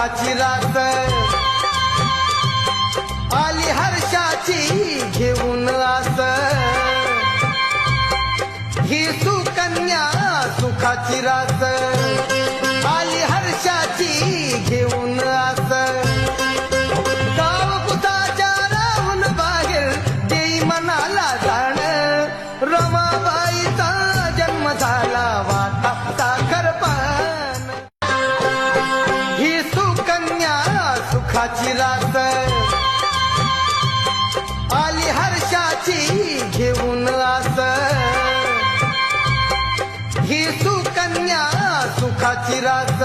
सुखाची रास आली हर्षाची घेऊन आस ही सुकन्या सुखाची रास आली हर्षाची घेऊन आस गाव कुताच्या राहून बाहेर देई मनाला जाण रमाबाईचा जन्म झाला वाटा साखरपान ही सुकन्या सुखाची रास आली हर्षाची घेऊन आस ही सुकन्या सुखाची रास